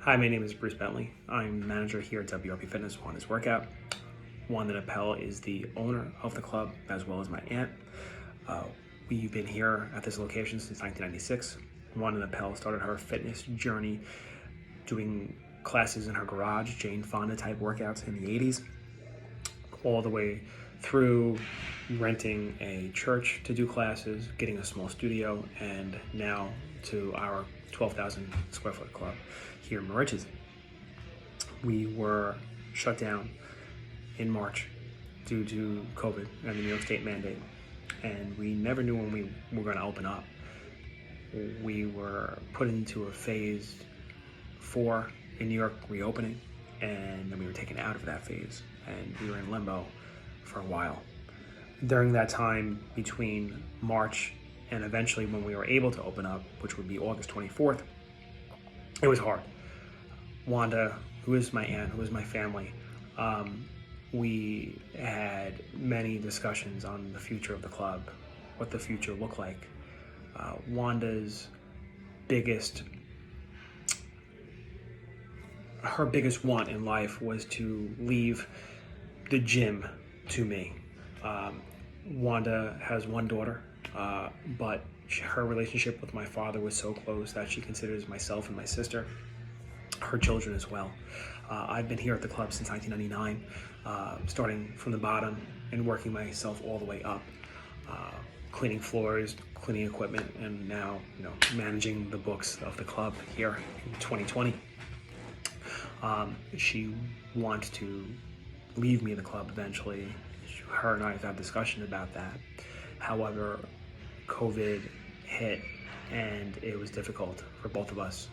Hi, my name is Bruce Bentley. I'm manager here at WRP Fitness Wellness Workout. Wanda Appel is the owner of the club, as well as my aunt. We've been here at this location since 1996. Wanda Appel started her fitness journey doing classes in her garage, Jane Fonda type workouts in the 80s, all the way through renting a church to do classes, getting a small studio, and now to our 12,000 square foot club here in Mauritius. We were shut down in March due to COVID and the New York State mandate, and we never knew when we were going to open up. We were put into a phase 4 in New York reopening, and then we were taken out of that phase, and we were in limbo for a while. During that time between March and eventually when we were able to open up, which would be August 24th, it was hard. Wanda, who is my aunt, who is my family, we had many discussions on the future of the club, what the future looked like. Wanda's biggest want in life was to leave the gym to me. Wanda has one daughter, but her relationship with my father was so close that she considers myself and my sister her children as well. I've been here at the club since 1999, starting from the bottom and working myself all the way up, cleaning floors, cleaning equipment, and now managing the books of the club here in 2020. She wants to leave me the club eventually. Her and I have had discussion about that. However, COVID hit and it was difficult for both of us.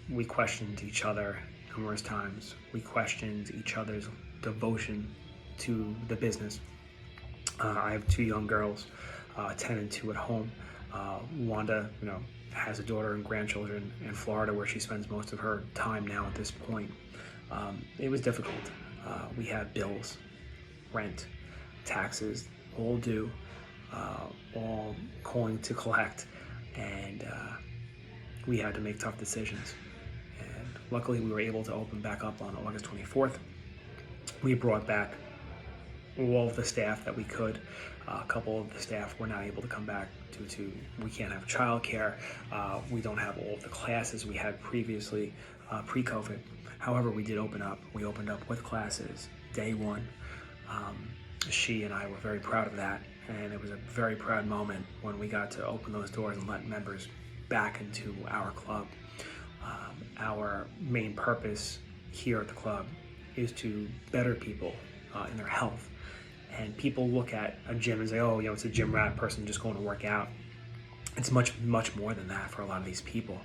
We questioned each other numerous times. We questioned each other's devotion to the business. I have 2 young girls, 10 and 2 at home. Wanda, has a daughter and grandchildren in Florida where she spends most of her time now at this point. It was difficult. We had bills, rent, taxes, all due, all calling to collect, and we had to make tough decisions. And luckily we were able to open back up on August 24th. We brought back all of the staff that we could. A couple of the staff were not able to come back due to we can't have childcare. We don't have all of the classes we had previously, pre-COVID. However, we did open up. We opened up with classes day one. She and I were very proud of that, and it was a very proud moment when we got to open those doors and let members back into our club. Our main purpose here at the club is to better people in their health. And people look at a gym and say, oh, it's a gym rat person just going to work out. It's much, much more than that for a lot of these people.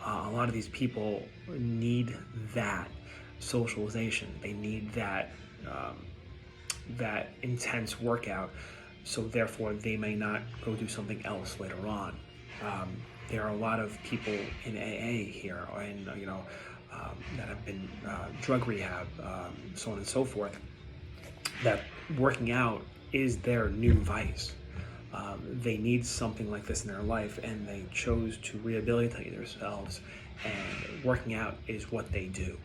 A lot of these people need that socialization. They need that intense workout. So therefore, they may not go do something else later on. There are a lot of people in AA here, and that have been drug rehab, so on and so forth, that working out is their new vice. They need something like this in their life, and they chose to rehabilitate themselves, and working out is what they do.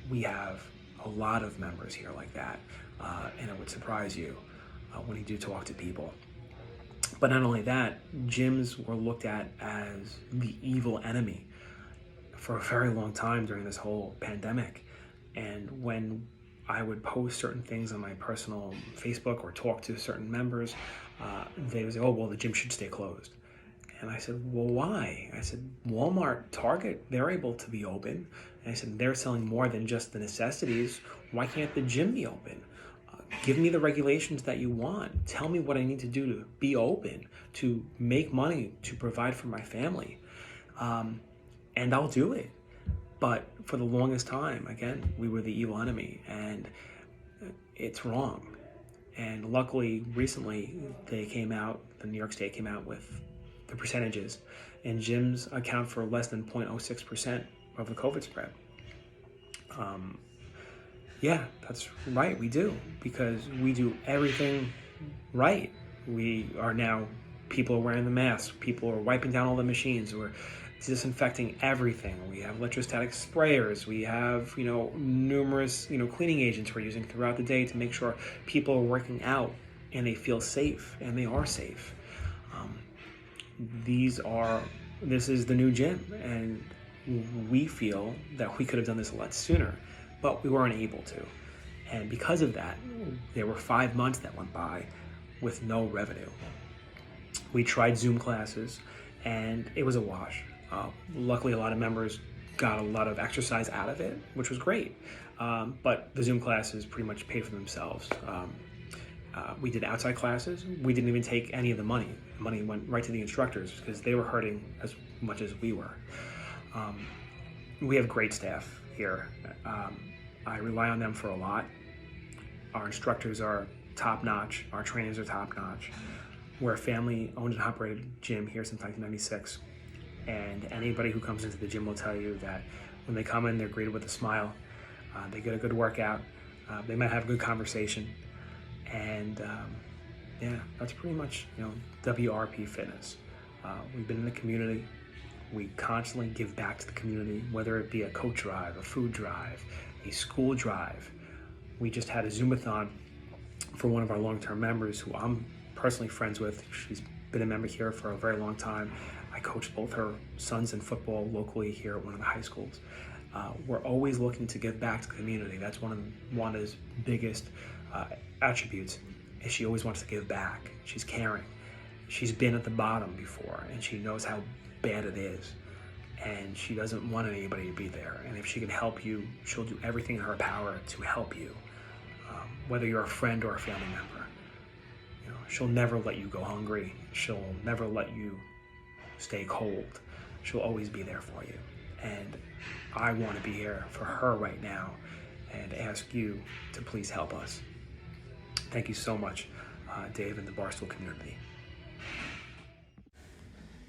We have a lot of members here like that, and it would surprise you when you do talk to people. But not only that, gyms were looked at as the evil enemy for a very long time during this whole pandemic. And when I would post certain things on my personal Facebook or talk to certain members, they would say, oh, well, the gym should stay closed. And I said, well, why? I said, Walmart, Target, they're able to be open. And I said, they're selling more than just the necessities. Why can't the gym be open? Give me the regulations that you want. Tell me what I need to do to be open, to make money, to provide for my family. And I'll do it. But for the longest time, again, we were the evil enemy, and it's wrong. And luckily, recently, the New York State came out with the percentages, and gyms account for less than 0.06% of the COVID spread. Yeah, that's right, we do, because we do everything right. People are wearing the masks, people are wiping down all the machines, we're disinfecting everything. We have electrostatic sprayers. We have, numerous, cleaning agents we're using throughout the day to make sure people are working out and they feel safe, and they are safe. Um, this is the new gym, and we feel that we could have done this a lot sooner, but we weren't able to. And because of that, there were 5 months that went by with no revenue. We tried Zoom classes, and it was a wash. Luckily, a lot of members got a lot of exercise out of it, which was great. But the Zoom classes pretty much paid for themselves. We did outside classes. We didn't even take any of the money. The money went right to the instructors because they were hurting as much as we were. We have great staff here. I rely on them for a lot. Our instructors are top-notch. Our trainers are top-notch. We're a family-owned and operated gym here since 1996. And anybody who comes into the gym will tell you that when they come in, they're greeted with a smile. They get a good workout. They might have a good conversation. And that's pretty much, WRP Fitness. We've been in the community. We constantly give back to the community, whether it be a coat drive, a food drive, a school drive. We just had a Zoomathon for one of our long-term members who I'm personally friends with. She's been a member here for a very long time. I coach both her sons in football locally here at one of the high schools. We're always looking to give back to the community. That's one of Wanda's biggest attributes, is she always wants to give back. She's caring. She's been at the bottom before, and she knows how bad it is. And she doesn't want anybody to be there. And if she can help you, she'll do everything in her power to help you, whether you're a friend or a family member. She'll never let you go hungry. She'll never let you stay cold. She'll always be there for you. And I want to be here for her right now and ask you to please help us. Thank you so much, Dave and the Barstool community.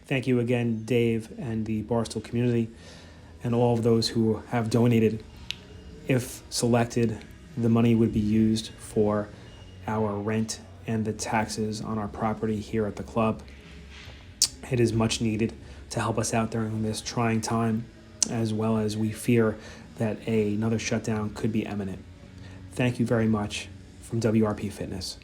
Thank you again, Dave and the Barstool community, and all of those who have donated. If selected, the money would be used for our rent and the taxes on our property here at the club. It is much needed to help us out during this trying time, as well as we fear that another shutdown could be imminent. Thank you very much from WRP Fitness.